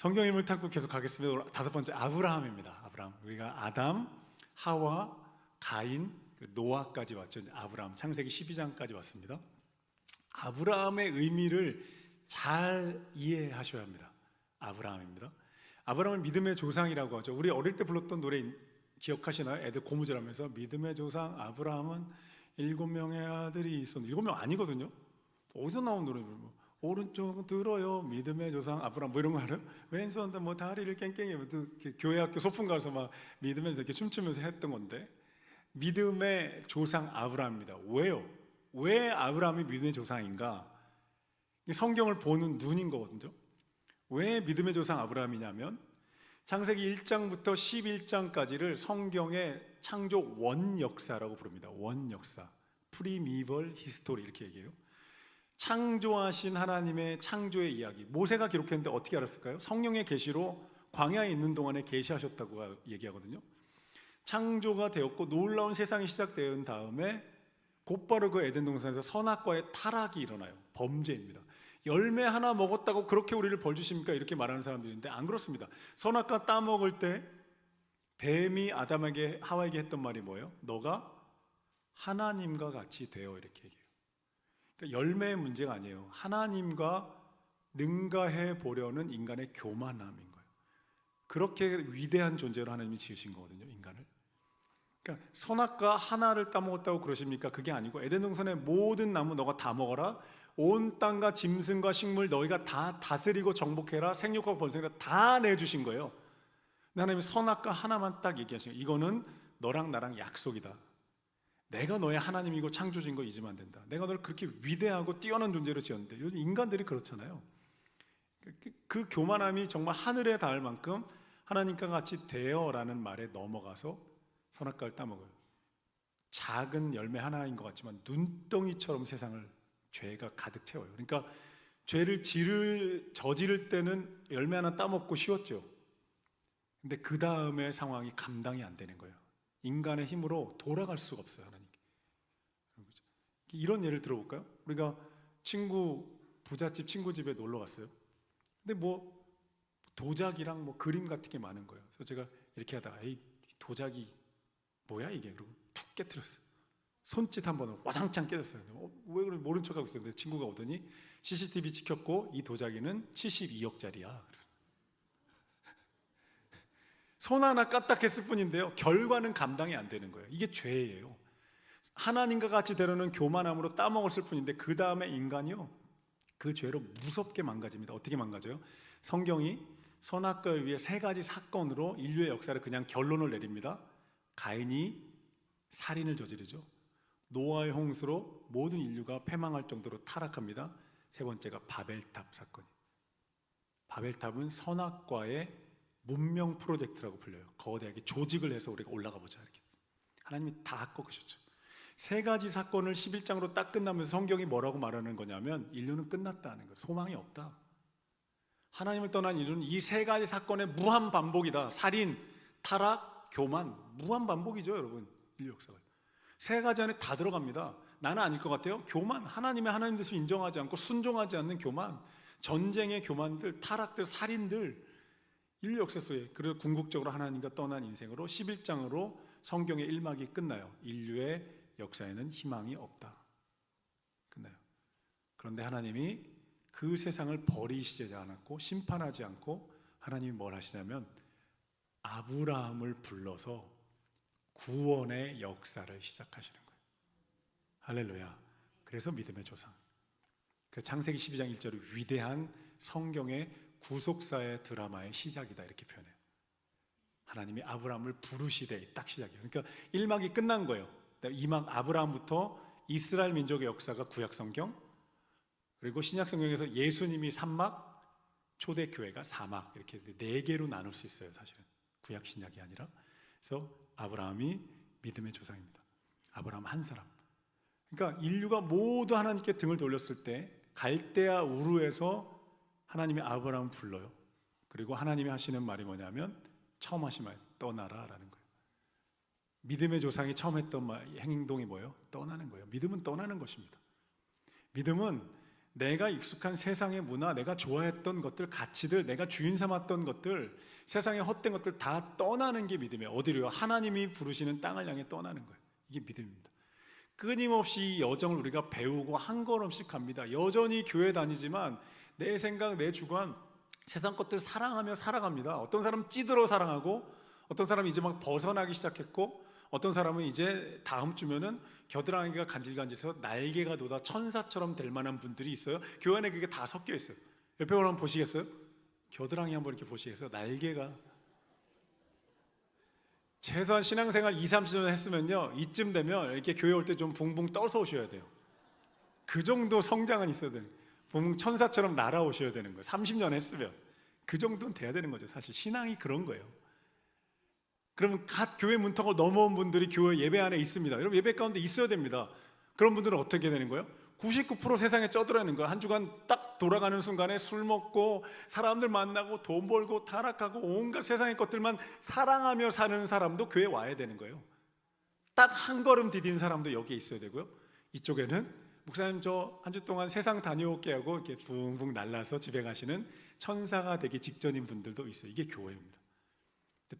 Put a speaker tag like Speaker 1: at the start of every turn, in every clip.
Speaker 1: 성경 인물 탐구 계속 가겠습니다. 오늘 다섯 번째 아브라함입니다. 아브라함. 우리가 아담, 하와, 가인, 노아까지 왔죠. 아브라함 창세기 12장까지 왔습니다. 아브라함의 의미를 잘 이해하셔야 합니다. 아브라함입니다. 아브라함은 믿음의 조상이라고 하죠. 우리 어릴 때 불렀던 노래 기억하시나요? 애들 고무줄하면서 믿음의 조상 아브라함은 7명의 아들이 있었는데 7명 아니거든요. 어디서 나온 노래를 오른쪽 들어요 믿음의 조상 아브라함 뭐 이런 거 알아요? 왼손도 뭐 다리를 깽깽이 교회 학교 소풍 가서 막 믿으면서 이렇게 춤추면서 했던 건데 믿음의 조상 아브라함입니다. 왜요? 왜 아브라함이 믿음의 조상인가? 성경을 보는 눈인 거거든요. 왜 믿음의 조상 아브라함이냐면 창세기 1장부터 11장까지를 성경의 창조 원역사라고 부릅니다. 원역사, 프리미벌 히스토리 이렇게 얘기해요. 창조하신 하나님의 창조의 이야기. 모세가 기록했는데 어떻게 알았을까요? 성령의 계시로 광야에 있는 동안에 계시하셨다고 얘기하거든요. 창조가 되었고 놀라운 세상이 시작된 다음에 곧바로 그 에덴 동산에서 선악과의 타락이 일어나요. 범죄입니다. 열매 하나 먹었다고 그렇게 우리를 벌 주십니까? 이렇게 말하는 사람들이 있는데 안 그렇습니다. 선악과 따먹을 때 뱀이 아담에게 하와에게 했던 말이 뭐예요? 너가 하나님과 같이 되어 이렇게 얘기해요. 그러니까 열매의 문제가 아니에요. 하나님과 능가해 보려는 인간의 교만함인 거예요. 그렇게 위대한 존재로 하나님이 지으신 거거든요, 인간을. 그러니까 선악과 하나를 따먹었다고 그러십니까? 그게 아니고 에덴 동산의 모든 나무 너가 다 먹어라. 온 땅과 짐승과 식물 너희가 다 다스리고 정복해라. 생육하고 번성해라. 다 내주신 거예요. 하나님이 선악과 하나만 딱 얘기하신 거예요. 이거는 너랑 나랑 약속이다. 내가 너의 하나님이고 창조주인 거 잊으면 안 된다. 내가 너를 그렇게 위대하고 뛰어난 존재로 지었는데 요즘 인간들이 그렇잖아요. 그 교만함이 정말 하늘에 닿을 만큼 하나님과 같이 되어라는 말에 넘어가서 선악과를 따먹어요. 작은 열매 하나인 것 같지만 눈덩이처럼 세상을 죄가 가득 채워요. 그러니까 죄를 저지를 때는 열매 하나 따먹고 쉬웠죠. 근데 그 다음에 상황이 감당이 안 되는 거예요. 인간의 힘으로 돌아갈 수가 없어요, 하나님께. 이런 예를 들어볼까요? 우리가 부잣집 친구 집에 놀러 갔어요. 근데 뭐 도자기랑 뭐 그림 같은 게 많은 거예요. 그래서 제가 이렇게 하다가 에이 도자기 뭐야 이게? 그러고 툭 깨트렸어요. 손짓 한 번으로 와장창 깨졌어요. 왜 그래 모른 척하고 있었는데 친구가 오더니 CCTV 찍혔고 이 도자기는 72억짜리야. 손 하나 까딱했을 뿐인데요, 결과는 감당이 안 되는 거예요. 이게 죄예요. 하나님과 같이 되려는 교만함으로 따먹었을 뿐인데 그 다음에 인간이요 그 죄로 무섭게 망가집니다. 어떻게 망가져요? 성경이 선악과에 위해 세 가지 사건으로 인류의 역사를 그냥 결론을 내립니다. 가인이 살인을 저지르죠. 노아의 홍수로 모든 인류가 패망할 정도로 타락합니다. 세 번째가 바벨탑 사건이에요. 바벨탑은 선악과의 문명 프로젝트라고 불려요. 거대하게 조직을 해서 우리가 올라가 보자 이렇게. 하나님이 다 꺾으셨죠. 세 가지 사건을 11장으로 딱 끝나면서 성경이 뭐라고 말하는 거냐면 인류는 끝났다는 거예요. 소망이 없다. 하나님을 떠난 인류는 이 세 가지 사건의 무한 반복이다. 살인, 타락, 교만, 무한 반복이죠, 여러분. 인류 역사가 세 가지 안에 다 들어갑니다. 나는 아닐 것 같아요. 교만, 하나님의 하나님 뜻을 인정하지 않고 순종하지 않는 교만, 전쟁의 교만들, 타락들, 살인들, 인류 역사 속에. 그리고 궁극적으로 하나님과 떠난 인생으로 11장으로 성경의 1막이 끝나요. 인류의 역사에는 희망이 없다. 끝나요. 그런데 하나님이 그 세상을 버리시지 않았고 심판하지 않고 하나님이 뭘 하시냐면 아브라함을 불러서 구원의 역사를 시작하시는 거예요. 할렐루야. 그래서 믿음의 조상. 그 창세기 12장 1절이 위대한 성경의 구속사의 드라마의 시작이다 이렇게 표현해요. 하나님이 아브라함을 부르시되 딱 시작이에요. 그러니까 1막이 끝난 거예요. 2막 아브라함부터 이스라엘 민족의 역사가 구약성경, 그리고 신약성경에서 예수님이 3막, 초대교회가 4막 이렇게 4개로 나눌 수 있어요. 사실은 구약 신약이 아니라. 그래서 아브라함이 믿음의 조상입니다. 아브라함 한 사람. 그러니까 인류가 모두 하나님께 등을 돌렸을 때 갈대아 우르에서 하나님이 아브라함을 불러요. 그리고 하나님이 하시는 말이 뭐냐면 처음 하신 말 떠나라라는 거예요. 믿음의 조상이 처음 했던 행동이 뭐예요? 떠나는 거예요. 믿음은 떠나는 것입니다. 믿음은 내가 익숙한 세상의 문화, 내가 좋아했던 것들, 가치들, 내가 주인 삼았던 것들, 세상의 헛된 것들 다 떠나는 게 믿음이에요. 어디로요? 하나님이 부르시는 땅을 향해 떠나는 거예요. 이게 믿음입니다. 끊임없이 이 여정을 우리가 배우고 한 걸음씩 갑니다. 여전히 교회 다니지만 내 생각, 내 주관, 세상 것들 사랑하며 살아갑니다. 어떤 사람은 찌들어 사랑하고, 어떤 사람은 이제 막 벗어나기 시작했고, 어떤 사람은 이제 다음 주면은 겨드랑이가 간질간질해서 날개가 돋아 천사처럼 될 만한 분들이 있어요. 교회 안에 그게 다 섞여 있어요. 옆에 한번 보시겠어요? 겨드랑이 한번 이렇게 보시겠어요? 날개가. 최소한 신앙생활 2, 30년 했으면요, 이쯤 되면 이렇게 교회 올 때 좀 붕붕 떠서 오셔야 돼요. 그 정도 성장은 있어야 돼요. 붕붕 천사처럼 날아오셔야 되는 거예요. 30년 했으면 그 정도는 돼야 되는 거죠. 사실 신앙이 그런 거예요. 그러면 갓 교회 문턱을 넘어온 분들이 교회 예배 안에 있습니다. 여러분, 예배 가운데 있어야 됩니다. 그런 분들은 어떻게 되는 거예요? 99% 세상에 쩌들어있는 거예요. 한 주간 딱 돌아가는 순간에 술 먹고 사람들 만나고 돈 벌고 타락하고 온갖 세상의 것들만 사랑하며 사는 사람도 교회에 와야 되는 거예요. 딱 한 걸음 디딘 사람도 여기에 있어야 되고요. 이쪽에는 목사님 저 한 주 동안 세상 다녀올게 하고 이렇게 붕붕 날라서 집에 가시는 천사가 되기 직전인 분들도 있어요. 이게 교회입니다.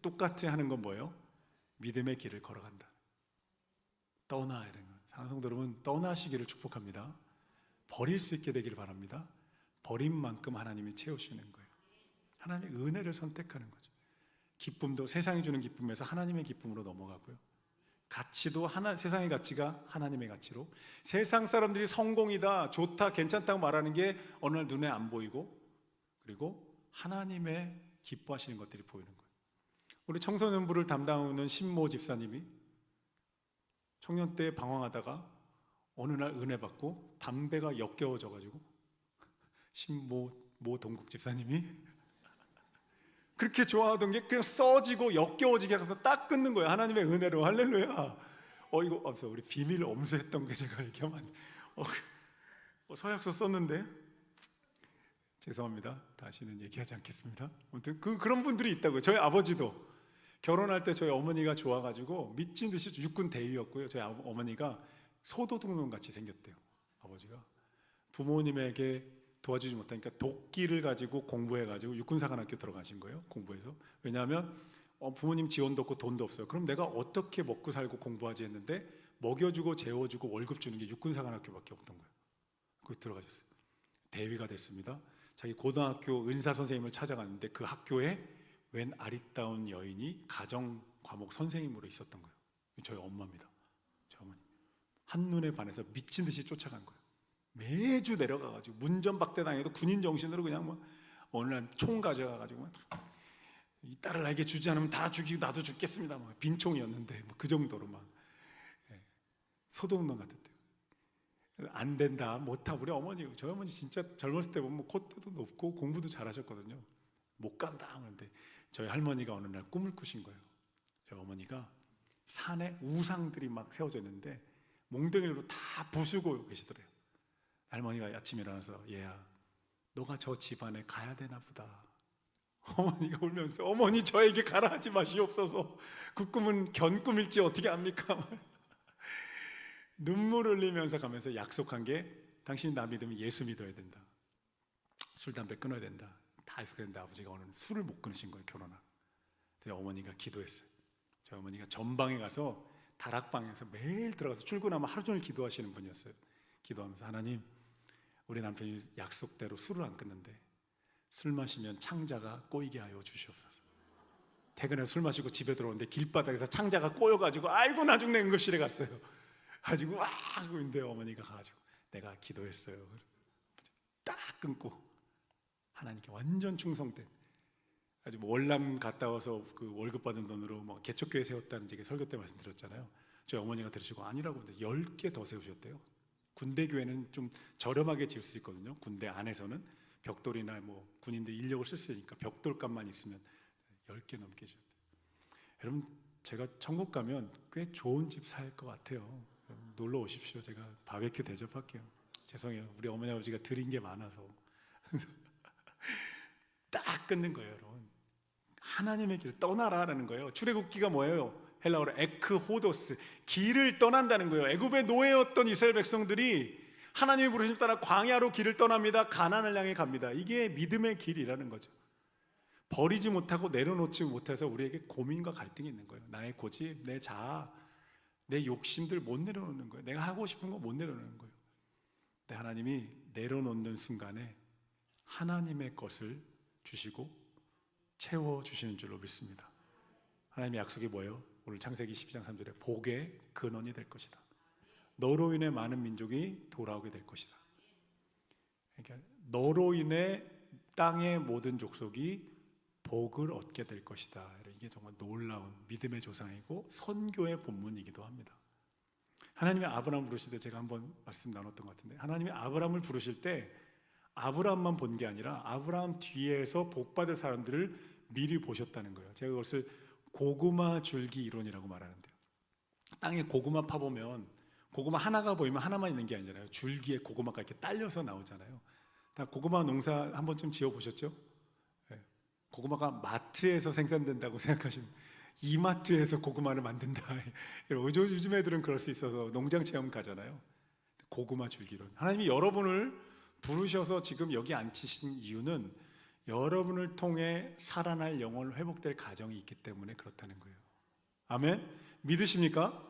Speaker 1: 똑같이 하는 건 뭐예요? 믿음의 길을 걸어간다. 떠나야 되는 거예요. 사랑하는 성도 여러분, 떠나시기를 축복합니다. 버릴 수 있게 되기를 바랍니다. 버린 만큼 하나님이 채우시는 거예요. 하나님의 은혜를 선택하는 거죠. 기쁨도 세상이 주는 기쁨에서 하나님의 기쁨으로 넘어가고요. 가치도 세상의 가치가 하나님의 가치로, 세상 사람들이 성공이다, 좋다, 괜찮다고 말하는 게 어느 날 눈에 안 보이고, 그리고 하나님의 기뻐하시는 것들이 보이는 거예요. 우리 청소년부를 담당하는 신모 집사님이 청년 때 방황하다가 어느 날 은혜 받고 담배가 역겨워져가지고 신모 동국 집사님이 그렇게 좋아하던 게 그냥 써지고 역겨워지게 해서 딱 끊는 거예요. 하나님의 은혜로. 할렐루야. 이거 없어. 우리 비밀 엄수했던 게 제가 얘기하면 서약서 썼는데 죄송합니다. 다시는 얘기하지 않겠습니다. 아무튼 그런 분들이 있다고요. 저희 아버지도 결혼할 때 저희 어머니가 좋아가지고 미친 듯이 육군 대위였고요. 저희 어머니가 소도둑놈 같이 생겼대요. 아버지가 부모님에게 도와주지 못하니까 도끼를 가지고 공부해가지고 육군사관학교 들어가신 거예요. 공부해서. 왜냐하면 부모님 지원도 없고 돈도 없어요. 그럼 내가 어떻게 먹고 살고 공부하지 했는데 먹여주고 재워주고 월급 주는 게 육군사관학교밖에 없던 거예요. 거기 들어가셨어요. 대위가 됐습니다. 자기 고등학교 은사 선생님을 찾아갔는데 그 학교에 웬 아리따운 여인이 가정 과목 선생님으로 있었던 거예요. 저희 엄마입니다. 저희 어머니. 한눈에 반해서 미친 듯이 쫓아간 거예요. 매주 내려가가지고 문전박대 당해도 군인 정신으로 그냥 어느 날 총 가져가가지고 이 딸을 나에게 주지 않으면 다 죽이고 나도 죽겠습니다. 빈총이었는데 그 정도로 소동놈 같았대요. 안 된다, 못하. 우리 어머니, 저희 어머니 진짜 젊었을 때 보면 콧대도 높고 공부도 잘하셨거든요. 못 간다 하는데 저희 할머니가 어느 날 꿈을 꾸신 거예요. 저희 어머니가 산에 우상들이 막 세워져 있는데 몽둥이로 다 부수고 계시더래요. 할머니가 아침에 일어나서 얘야, 너가 저 집안에 가야 되나 보다. 어머니가 울면서 어머니 저에게 가라 하지 마시옵소서. 그 꿈은 견꿈일지 어떻게 압니까? 눈물 흘리면서 가면서 약속한 게 당신이 나 믿으면 예수 믿어야 된다. 술 담배 끊어야 된다. 다 했었는데 아버지가 오늘 술을 못 끊으신 거예요. 결혼하고. 저희 어머니가 기도했어요. 저희 어머니가 전방에 가서 다락방에서 매일 들어가서 출근하면 하루 종일 기도하시는 분이었어요. 기도하면서 하나님, 우리 남편이 약속대로 술을 안 끊는데 술 마시면 창자가 꼬이게 하여 주시옵소서. 퇴근해 술 마시고 집에 들어오는데 길바닥에서 창자가 꼬여가지고 아이고 나 죽네 응급실에 갔어요. 가지고 하고 있는데 어머니가 가가지고 내가 기도했어요. 딱 끊고 하나님께 완전 충성된. 아주 월남 갔다 와서 그 월급 받은 돈으로 개척교회 세웠다는 제가 설교 때 말씀드렸잖아요. 저희 어머니가 들으시고 아니라고 하는데 10개 더 세우셨대요. 군대 교회는 좀 저렴하게 지을 수 있거든요. 군대 안에서는 벽돌이나 군인들 인력을 쓸 수 있으니까 벽돌값만 있으면 10개 넘게 지었대요. 여러분, 제가 천국 가면 꽤 좋은 집 살 것 같아요. 놀러 오십시오. 제가 바베큐 대접할게요. 죄송해요. 우리 어머니 아버지가 드린 게 많아서. 딱 끊는 거예요, 여러분. 하나님의 길을 떠나라라는 거예요. 출애굽기가 뭐예요? 헬라어로 에크호도스, 길을 떠난다는 거예요. 애굽의 노예였던 이스라엘 백성들이 하나님이 부르심 따라 광야로 길을 떠납니다. 가나안을 향해 갑니다. 이게 믿음의 길이라는 거죠. 버리지 못하고 내려놓지 못해서 우리에게 고민과 갈등이 있는 거예요. 나의 고집, 내 자아, 내 욕심들 못 내려놓는 거예요. 내가 하고 싶은 거 못 내려놓는 거예요. 근데 하나님이 내려놓는 순간에 하나님의 것을 주시고 채워주시는 줄로 믿습니다. 하나님의 약속이 뭐예요? 오늘 창세기 12장 3절에 복의 근원이 될 것이다. 너로 인해 많은 민족이 돌아오게 될 것이다. 그러니까 너로 인해 땅의 모든 족속이 복을 얻게 될 것이다. 이게 정말 놀라운 믿음의 조상이고 선교의 본문이기도 합니다. 하나님이 아브라함 부르실 때 제가 한번 말씀 나눴던 것 같은데, 하나님이 아브라함을 부르실 때 아브라함만 본 게 아니라 아브라함 뒤에서 복받을 사람들을 미리 보셨다는 거예요. 제가 그것을 고구마 줄기 이론이라고 말하는데요. 땅에 고구마 파보면 고구마 하나가 보이면 하나만 있는 게 아니잖아요. 줄기에 고구마가 이렇게 딸려서 나오잖아요. 다 고구마 농사 한 번쯤 지어보셨죠? 고구마가 마트에서 생산된다고 생각하시면 이마트에서 고구마를 만든다. 요즘 애들은 그럴 수 있어서 농장 체험 가잖아요. 고구마 줄기론. 하나님이 여러분을 부르셔서 지금 여기 앉히신 이유는 여러분을 통해 살아날 영혼 회복될 가정이 있기 때문에 그렇다는 거예요. 아멘? 믿으십니까?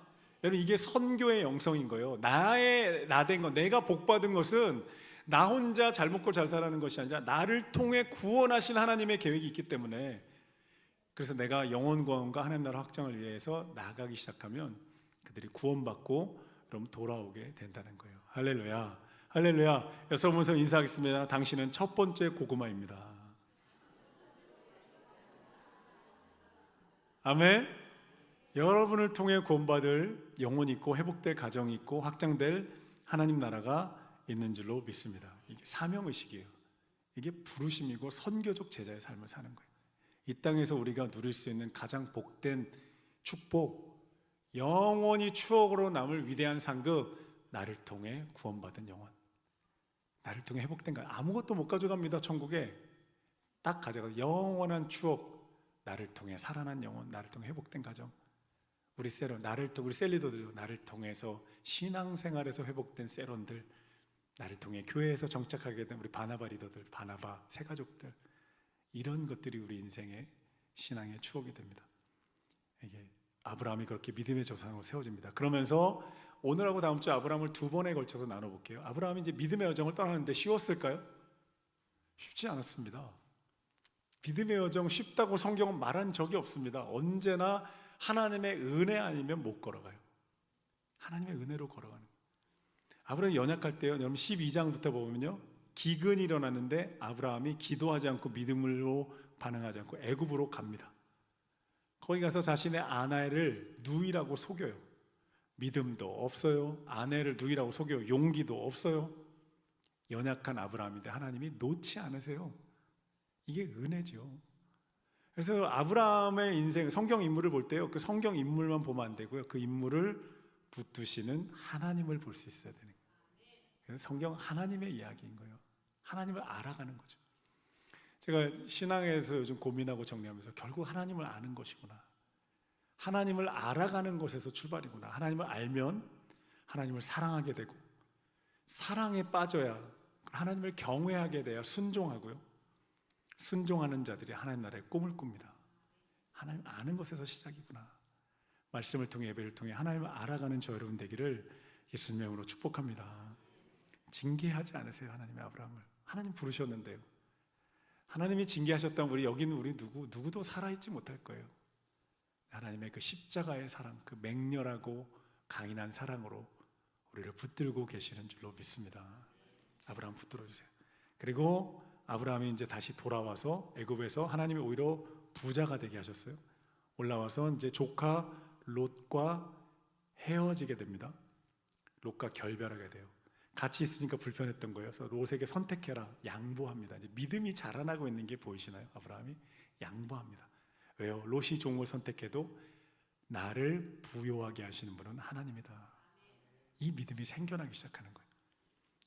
Speaker 1: 여러분, 이게 선교의 영성인 거예요. 나된 것, 내가 복받은 것은 나 혼자 잘 먹고 잘 살아가는 것이 아니라 나를 통해 구원하신 하나님의 계획이 있기 때문에, 그래서 내가 영혼 구원과 하나님 나라 확장을 위해서 나아가기 시작하면 그들이 구원받고 그럼 돌아오게 된다는 거예요. 할렐루야, 할렐루야. 여러분서 인사하겠습니다. 당신은 첫 번째 고구마입니다. 아멘. 여러분을 통해 구원받을 영혼이 있고 회복될 가정이 있고 확장될 하나님 나라가 있는 줄로 믿습니다. 이게 사명의식이에요. 이게 부르심이고 선교적 제자의 삶을 사는 거예요. 이 땅에서 우리가 누릴 수 있는 가장 복된 축복, 영원히 추억으로 남을 위대한 상급, 나를 통해 구원받은 영혼, 나를 통해 회복된 가정. 아무것도 못 가져갑니다. 천국에 딱 가져가 영원한 추억, 나를 통해 살아난 영혼, 나를 통해 회복된 가정. 우리 세론, 우리 셀리더들, 나를 통해서 신앙생활에서 회복된 세론들, 나를 통해 교회에서 정착하게 된 우리 바나바 리더들, 바나바 새가족들, 이런 것들이 우리 인생의 신앙의 추억이 됩니다. 이게 아브라함이 그렇게 믿음의 조상으로 세워집니다. 그러면서 오늘하고 다음 주 아브라함을 두 번에 걸쳐서 나눠볼게요. 아브라함이 이제 믿음의 여정을 떠나는데 쉬웠을까요? 쉽지 않았습니다. 믿음의 여정 쉽다고 성경은 말한 적이 없습니다. 언제나 하나님의 은혜 아니면 못 걸어가요. 하나님의 은혜로 걸어가는 거예요. 아브라함이 연약할 때요, 여러분 12장부터 보면요, 기근이 일어났는데 아브라함이 기도하지 않고 믿음으로 반응하지 않고 애굽으로 갑니다. 거기 가서 자신의 아내를 누이라고 속여요. 믿음도 없어요. 아내를 누이라고 속여요. 용기도 없어요. 연약한 아브라함인데 하나님이 놓지 않으세요. 이게 은혜죠. 그래서 아브라함의 인생, 성경 인물을 볼 때요, 그 성경 인물만 보면 안 되고요, 그 인물을 붙드시는 하나님을 볼 수 있어야 되는 거예요. 그래서 성경 하나님의 이야기인 거예요. 하나님을 알아가는 거죠. 제가 신앙에서 요즘 고민하고 정리하면서 결국 하나님을 아는 것이구나, 하나님을 알아가는 것에서 출발이구나. 하나님을 알면 하나님을 사랑하게 되고, 사랑에 빠져야 하나님을 경외하게 돼야 순종하고요, 순종하는 자들이 하나님 나라의 꿈을 꿉니다. 하나님 아는 것에서 시작이구나. 말씀을 통해, 예배를 통해 하나님을 알아가는 저 여러분 되기를 예수님 이름으로 축복합니다. 징계하지 않으세요. 하나님의 아브라함을 하나님 부르셨는데요, 하나님이 징계하셨다면 우리 여기 있는 우리 누구도 살아있지 못할 거예요. 하나님의 그 십자가의 사랑, 그 맹렬하고 강인한 사랑으로 우리를 붙들고 계시는 줄로 믿습니다. 아브라함 붙들어 주세요. 그리고 아브라함이 이제 다시 돌아와서 애굽에서 하나님이 오히려 부자가 되게 하셨어요. 올라와서 이제 조카 롯과 헤어지게 됩니다. 롯과 결별하게 돼요. 같이 있으니까 불편했던 거예요. 그래서 롯에게 선택해라, 양보합니다. 이제 믿음이 자라나고 있는 게 보이시나요? 아브라함이 양보합니다. 왜요? 롯이 좋은 걸 선택해도 나를 부요하게 하시는 분은 하나님이다. 이 믿음이 생겨나기 시작하는 거예요.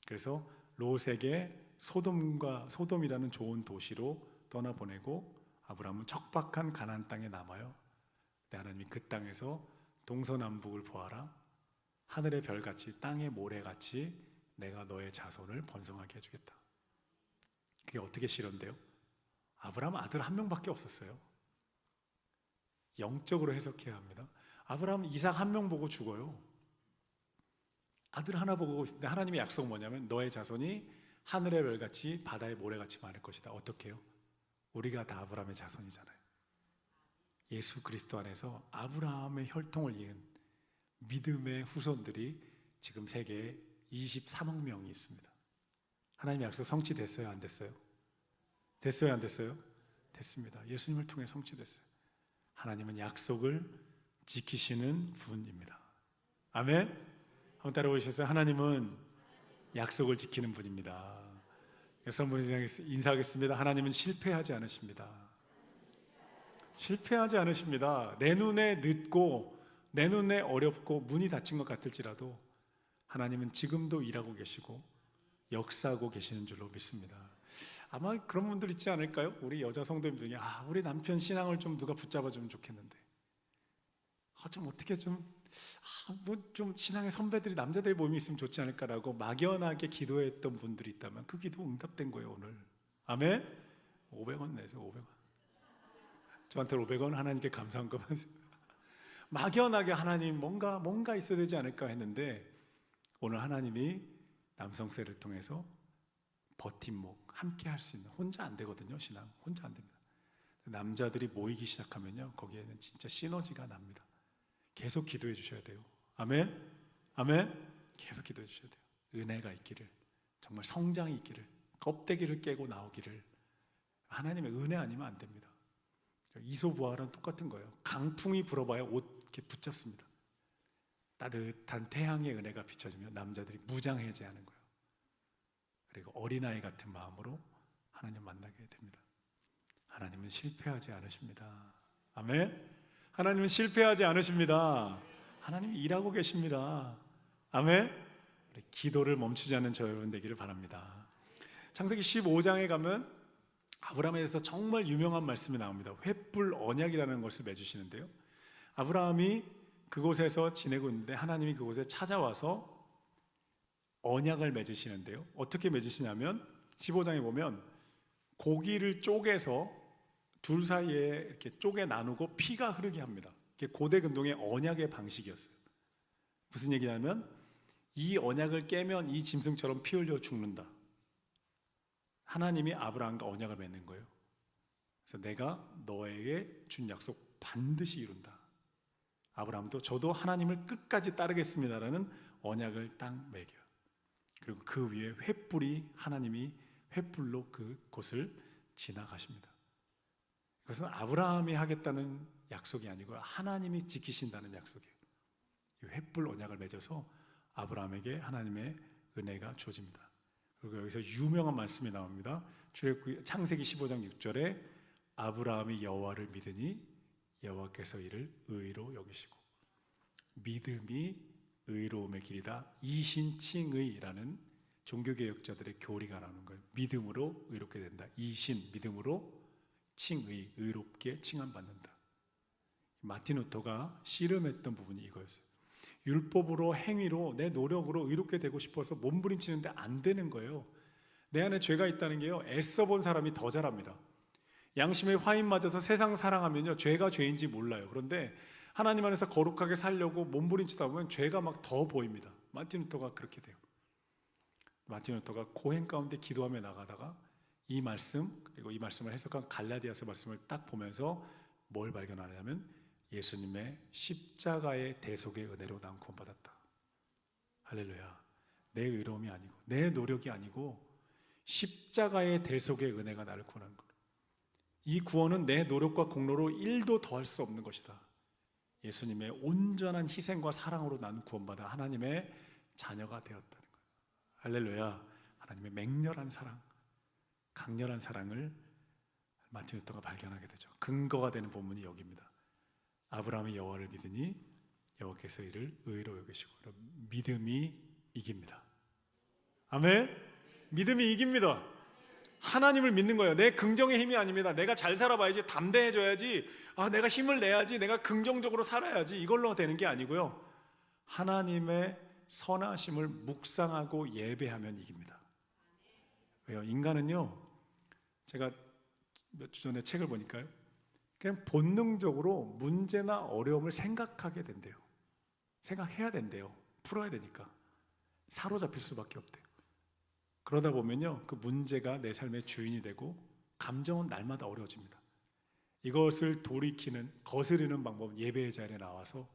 Speaker 1: 그래서 롯에게 소돔이라는 좋은 도시로 떠나보내고 아브라함은 척박한 가나안 땅에 남아요. 근데 하나님이 그 땅에서 동서남북을 보아라, 하늘의 별같이 땅의 모래같이 내가 너의 자손을 번성하게 해주겠다. 그게 어떻게 실현돼요? 아브라함 아들 한 명밖에 없었어요. 영적으로 해석해야 합니다. 아브라함 이삭 한 명 보고 죽어요. 아들 하나 보고 있는데 하나님의 약속 뭐냐면 너의 자손이 하늘의 별같이 바다의 모래같이 많을 것이다. 어떻게 해요? 우리가 다 아브라함의 자손이잖아요. 예수 그리스도 안에서 아브라함의 혈통을 이은 믿음의 후손들이 지금 세계에 23억 명이 있습니다. 하나님의 약속 성취됐어요? 안 됐어요? 됐어요? 안 됐어요? 됐습니다. 예수님을 통해 성취됐어요. 하나님은 약속을 지키시는 분입니다. 아멘? 한번 따라오셨어요? 하나님은 약속을 지키는 분입니다. 여섯 분 인사하겠습니다. 하나님은 실패하지 않으십니다. 실패하지 않으십니다. 내 눈에 늦고 내 눈에 어렵고 문이 닫힌 것 같을지라도 하나님은 지금도 일하고 계시고 역사하고 계시는 줄로 믿습니다. 아마 그런 분들 있지 않을까요? 우리 여자 성도님 중에 우리 남편 신앙을 좀 누가 붙잡아주면 좋겠는데 좀 어떻게 좀 신앙의 선배들이 남자들의 모임이 있으면 좋지 않을까라고 막연하게 기도했던 분들이 있다면 그 기도 응답된 거예요 오늘. 아멘? 500원 내세요. 500원 저한테 500원 하나님께 감사한 것만 막연하게 하나님 뭔가 있어야 되지 않을까 했는데 오늘 하나님이 남성세를 통해서 버팀목 함께 할 수 있는, 혼자 안 되거든요. 신앙 혼자 안 됩니다. 남자들이 모이기 시작하면요 거기에는 진짜 시너지가 납니다. 계속 기도해 주셔야 돼요. 아멘? 아멘? 계속 기도해 주셔야 돼요. 은혜가 있기를, 정말 성장이 있기를, 껍데기를 깨고 나오기를. 하나님의 은혜 아니면 안 됩니다. 이소부활은 똑같은 거예요. 강풍이 불어봐야 옷 이렇게 붙잡습니다. 따뜻한 태양의 은혜가 비춰지면 남자들이 무장해제하는 거예요. 그리고 어린아이 같은 마음으로 하나님 만나게 됩니다. 하나님은 실패하지 않으십니다. 아멘? 하나님은 실패하지 않으십니다. 하나님이 일하고 계십니다. 아멘? 우리 기도를 멈추지 않는 저 여러분 되기를 바랍니다. 창세기 15장에 가면 아브라함에 대해서 정말 유명한 말씀이 나옵니다. 횃불 언약이라는 것을 맺으시는데요, 아브라함이 그곳에서 지내고 있는데 하나님이 그곳에 찾아와서 언약을 맺으시는데요, 어떻게 맺으시냐면 15장에 보면 고기를 쪼개서 둘 사이에 이렇게 쪼개 나누고 피가 흐르게 합니다. 이게 고대 근동의 언약의 방식이었어요. 무슨 얘기냐면 이 언약을 깨면 이 짐승처럼 피 흘려 죽는다. 하나님이 아브라함과 언약을 맺는 거예요. 그래서 내가 너에게 준 약속 반드시 이룬다. 아브라함도 저도 하나님을 끝까지 따르겠습니다라는 언약을 딱 매겨요. 그리고 그 위에 횃불이, 하나님이 횃불로 그곳을 지나가십니다. 그것은 아브라함이 하겠다는 약속이 아니고 하나님이 지키신다는 약속이에요. 이 횃불 언약을 맺어서 아브라함에게 하나님의 은혜가 주어집니다. 그리고 여기서 유명한 말씀이 나옵니다. 창세기 15장 6절에 아브라함이 여호와를 믿으니 여호와께서 이를 의로 여기시고, 믿음이 의로움의 길이다. 이신칭의라는 종교개혁자들의 교리가 나오는 거예요. 믿음으로 의롭게 된다. 이신, 믿음으로 칭의, 의롭게 칭함받는다. 마틴 루터가 씨름했던 부분이 이거였어요. 율법으로, 행위로, 내 노력으로 의롭게 되고 싶어서 몸부림치는데 안 되는 거예요. 내 안에 죄가 있다는 게요, 애써 본 사람이 더 잘합니다. 양심의 화인 맞아서 세상 사랑하면요 죄가 죄인지 몰라요. 그런데 하나님 안에서 거룩하게 살려고 몸부림치다 보면 죄가 막 더 보입니다. 마틴 루터가 그렇게 돼요. 마틴 루터가 고행 가운데 기도하며 나가다가 이 말씀, 그리고 이 말씀을 해석한 갈라디아서 말씀을 딱 보면서 뭘 발견하냐면 예수님의 십자가의 대속의 은혜로 난 구원받았다. 할렐루야. 내 의로움이 아니고 내 노력이 아니고 십자가의 대속의 은혜가 나를 구원한 것. 이 구원은 내 노력과 공로로 1도 더할 수 없는 것이다. 예수님의 온전한 희생과 사랑으로 난 구원받아 하나님의 자녀가 되었다는 거예요. 할렐루야. 하나님의 맹렬한 사랑, 강렬한 사랑을 마틴 루터가 발견하게 되죠. 근거가 되는 본문이 여기입니다. 아브라함이 여호와를 믿으니 여호와께서 이를 의로 여기시고. 믿음이 이깁니다. 아멘. 믿음이 이깁니다. 하나님을 믿는 거예요. 내 긍정의 힘이 아닙니다. 내가 잘 살아봐야지, 담대해져야지, 내가 힘을 내야지, 내가 긍정적으로 살아야지, 이걸로 되는 게 아니고요, 하나님의 선하심을 묵상하고 예배하면 이깁니다. 왜요? 인간은요, 제가 몇 주 전에 책을 보니까요, 그냥 본능적으로 문제나 어려움을 생각하게 된대요. 생각해야 된대요. 풀어야 되니까. 사로잡힐 수밖에 없대요. 그러다 보면요, 그 문제가 내 삶의 주인이 되고 감정은 날마다 어려워집니다. 이것을 돌이키는, 거스르는 방법은 예배의 자리에 나와서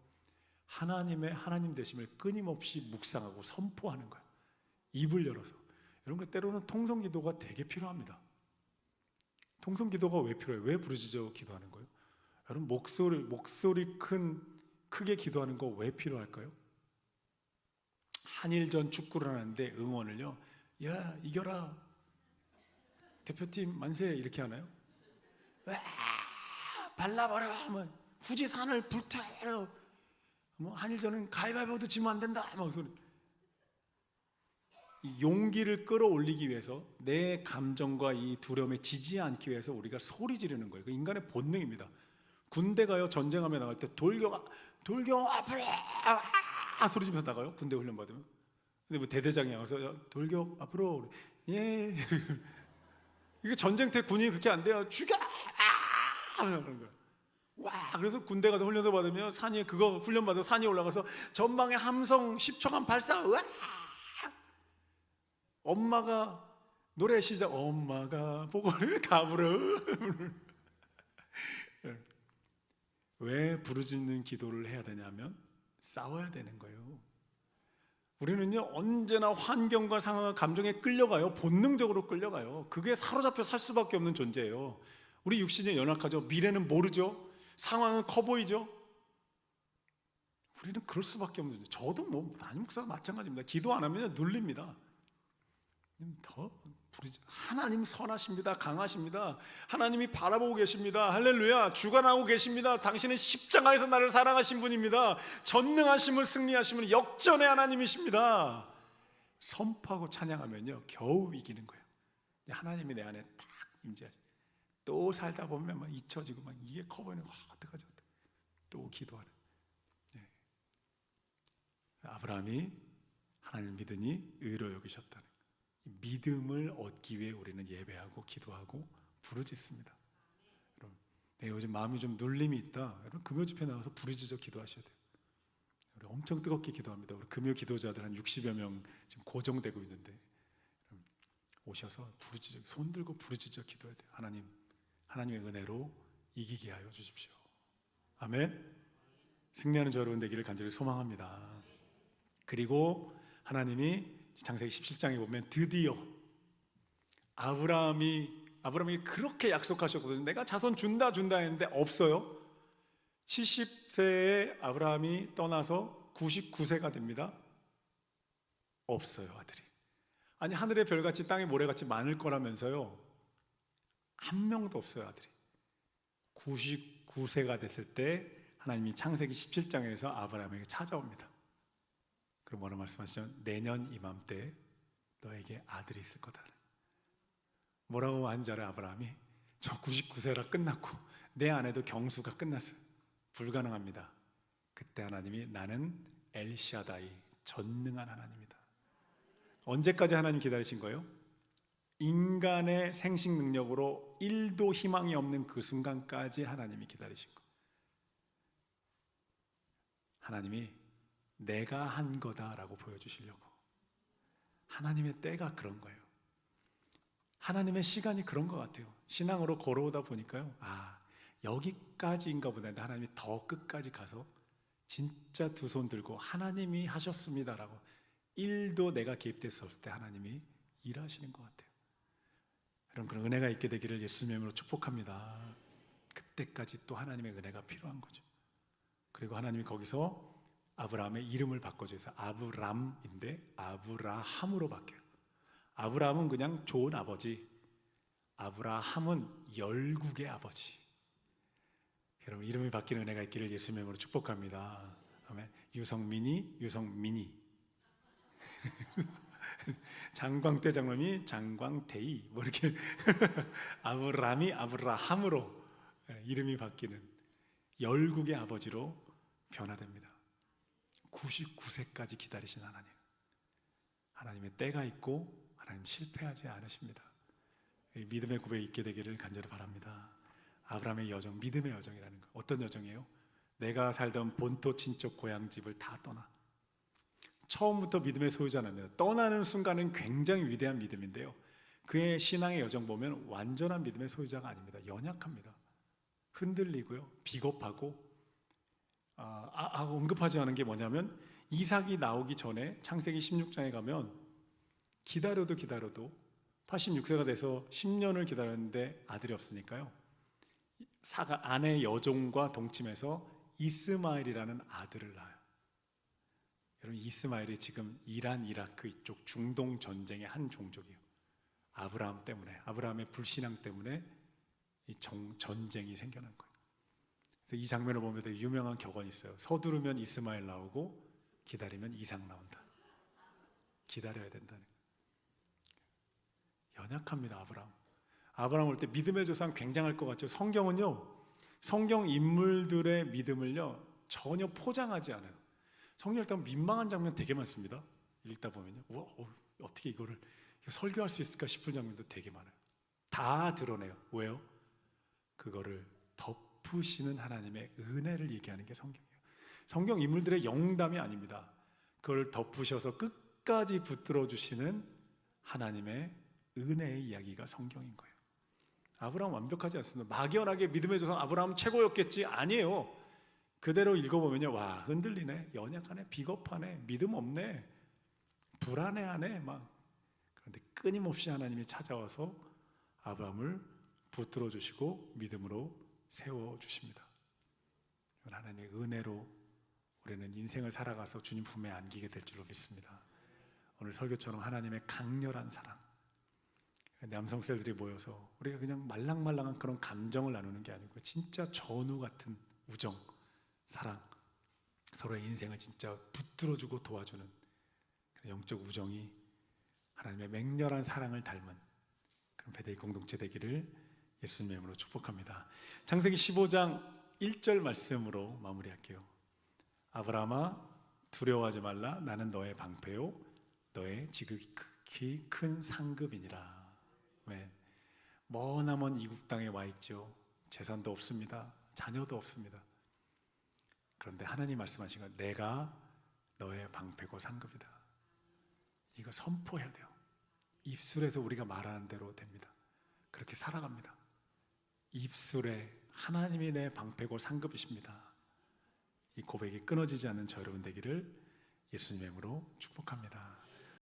Speaker 1: 하나님의 하나님 되심을 끊임없이 묵상하고 선포하는 거예요. 입을 열어서. 여러분, 때로는 통성기도가 되게 필요합니다. 통성기도가 왜 필요해요? 왜 부르짖어 기도하는 거예요? 여러분, 목소리 크게 기도하는 거 왜 필요할까요? 한일전 축구를 하는데 응원을요, 야 이겨라, 대표팀 만세 이렇게 하나요? 와 발라버려 하면 후지산을 불태워, 뭐 한일전은 가위바위보도 지면 안 된다 막 소리. 이 용기를 끌어올리기 위해서, 내 감정과 이 두려움에 지지 않기 위해서 우리가 소리 지르는 거예요. 그 인간의 본능입니다. 군대 가요, 전쟁하며 나갈 때 돌격 앞으로 소리 지면서 나가요. 군대 훈련 받으면. 근데 뭐 대대장이 와서 돌격 앞으로, 예 이게 전쟁 때 군인이 그렇게 안 돼요. 죽여 그러는 거예요. 와, 그래서 군대 가서 훈련소 받으면 산에, 그거 훈련 받아서 산에 올라가서 전방에 함성 10초간 발사. 와! 엄마가 노래 시작, 엄마가 보고를 다 불어. 왜 부르짖는 기도를 해야 되냐면 싸워야 되는 거예요. 우리는요, 언제나 환경과 상황과 감정에 끌려가요. 본능적으로 끌려가요. 그게 사로잡혀 살 수밖에 없는 존재예요. 우리 육신이 연약하죠. 미래는 모르죠. 상황은 커 보이죠. 우리는 그럴 수밖에 없는 존재. 저도 뭐 담임 목사가 마찬가지입니다. 기도 안 하면 눌립니다. 더 부르짖어. 하나님 선하십니다. 강하십니다. 하나님이 바라보고 계십니다. 할렐루야. 주관하고 계십니다. 당신은 십자가에서 나를 사랑하신 분입니다. 전능하심을 승리하시면 역전의 하나님이십니다. 선포하고 찬양하면요, 겨우 이기는 거예요. 하나님이 내 안에 딱 임재하죠. 또 살다 보면 막 잊혀지고 막 이게 커 보이는 거, 어떡하죠? 또 기도하는. 네. 아브라함이 하나님을 믿으니 의로 여기셨다는 믿음을 얻기 위해 우리는 예배하고 기도하고 부르짖습니다. 여러분, 요즘 마음이 좀 눌림이 있다. 여러분, 금요 집회 나와서 부르짖어 기도하셔야 돼요. 우리 엄청 뜨겁게 기도합니다. 우리 금요 기도자들 한 60여 명 지금 고정되고 있는데, 오셔서 부르짖어, 손 들고 부르짖어 기도해야 돼요. 하나님의 은혜로 이기게 하여 주십시오. 아멘. 승리하는 저 여러분 되기를 간절히 소망합니다. 그리고 하나님이 창세기 17장에 보면 드디어 아브라함이 그렇게 약속하셨거든요. 내가 자손 준다 했는데 없어요. 70세에 아브라함이 떠나서 99세가 됩니다. 없어요, 아들이. 아니, 하늘의 별같이 땅의 모래같이 많을 거라면서요, 한 명도 없어요, 아들이. 99세가 됐을 때 하나님이 창세기 17장에서 아브라함에게 찾아옵니다. 그럼 뭐라고 말씀하시죠? 내년 이맘때 너에게 아들이 있을 거다. 뭐라고 하는지 알아요? 아브라함이 저 99세라 끝났고 내 안에도 경수가 끝났어요. 불가능합니다. 그때 하나님이 나는 엘샤다이, 전능한 하나님이다. 언제까지 하나님 기다리신 거예요? 인간의 생식 능력으로 1도 희망이 없는 그 순간까지 하나님이 기다리신 거예요. 하나님이 내가 한 거다라고 보여주시려고. 하나님의 때가 그런 거예요. 하나님의 시간이 그런 것 같아요. 신앙으로 걸어오다 보니까요, 여기까지인가 보다. 하나님이 더 끝까지 가서 진짜 두 손 들고 하나님이 하셨습니다라고 1도 내가 개입됐을 때 하나님이 일하시는 것 같아요. 여러분, 그런 은혜가 있게 되기를 예수님의 이름으로 축복합니다. 그때까지 또 하나님의 은혜가 필요한 거죠. 그리고 하나님이 거기서 아브라함의 이름을 바꿔줘서 아브람인데 아브라함으로 바뀌어요. 아브라함은 그냥 좋은 아버지, 아브라함은 열국의 아버지. 여러분, 이름이 바뀌는 은혜가 있기를 예수님의 이름으로 축복합니다. 아멘. 유성민이 장광태 장로님이 장광태이, 뭐 이렇게 아브람이 아브라함으로 이름이 바뀌는 열국의 아버지로 변화됩니다. 99세까지 기다리신 하나님. 하나님의 때가 있고 하나님 실패하지 않으십니다. 믿음의 고백이 있게 되기를 간절히 바랍니다. 아브라함의 여정, 믿음의 여정이라는 거. 어떤 여정이에요? 내가 살던 본토 친척 고향집을 다 떠나. 처음부터 믿음의 소유자랍니다. 떠나는 순간은 굉장히 위대한 믿음인데요, 그의 신앙의 여정 보면 완전한 믿음의 소유자가 아닙니다. 연약합니다. 흔들리고요, 비겁하고, 언급하지 않은 게 뭐냐면 이삭이 나오기 전에 창세기 16장에 가면 기다려도 86세가 돼서 10년을 기다렸는데 아들이 없으니까요, 아내 여종과 동침해서 이스마엘이라는 아들을 낳아요. 여러분, 이스마엘이 지금 이란, 이라크 이쪽 중동 전쟁의 한 종족이에요. 아브라함 때문에, 아브라함의 불신앙 때문에 이 전쟁이 생겨난 거예요. 그래서 이 장면을 보면 되게 유명한 격언이 있어요. 서두르면 이스마엘 나오고 기다리면 이삭 나온다. 기다려야 된다는 거예요. 연약합니다, 아브라함. 아브라함 올 때 믿음의 조상 굉장할 것 같죠. 성경은요, 성경 인물들의 믿음을요 전혀 포장하지 않아요. 성경 읽다 보면 민망한 장면 되게 많습니다. 읽다 보면요, 우와, 어떻게 이거를 설교할 수 있을까 싶은 장면도 되게 많아요. 다 드러내요. 왜요? 그거를 덮으시는 하나님의 은혜를 얘기하는 게 성경이에요. 성경 인물들의 영담이 아닙니다. 그걸 덮으셔서 끝까지 붙들어 주시는 하나님의 은혜의 이야기가 성경인 거예요. 아브라함 완벽하지 않습니다. 막연하게 믿음의 조상 아브라함 최고였겠지, 아니에요. 그대로 읽어보면요, 와, 흔들리네, 연약하네, 비겁하네, 믿음 없네, 불안해하네 막. 그런데 끊임없이 하나님이 찾아와서 아브라함을 붙들어 주시고 믿음으로 세워 주십니다. 하나님의 은혜로 우리는 인생을 살아가서 주님 품에 안기게 될 줄로 믿습니다. 오늘 설교처럼 하나님의 강렬한 사랑, 남성셀들이 모여서 우리가 그냥 말랑말랑한 그런 감정을 나누는 게 아니고 진짜 전우 같은 우정, 사랑, 서로의 인생을 진짜 붙들어주고 도와주는 영적 우정이 하나님의 맹렬한 사랑을 닮은 그런 베델 공동체 되기를 예수님의 이름으로 축복합니다. 창세기 15장 1절 말씀으로 마무리할게요. 아브라함아, 두려워하지 말라. 나는 너의 방패요 너의 지극히 큰 상급이니라. 머나먼 이국 땅에 와 있죠. 재산도 없습니다. 자녀도 없습니다. 그런데 하나님 말씀하신 건 내가 너의 방패고 상급이다. 이거 선포해야 돼요. 입술에서 우리가 말하는 대로 됩니다. 그렇게 살아갑니다. 입술에 하나님이 내 방패고 상급이십니다. 이 고백이 끊어지지 않는 저 여러분 되기를 예수님의 이름으로 축복합니다.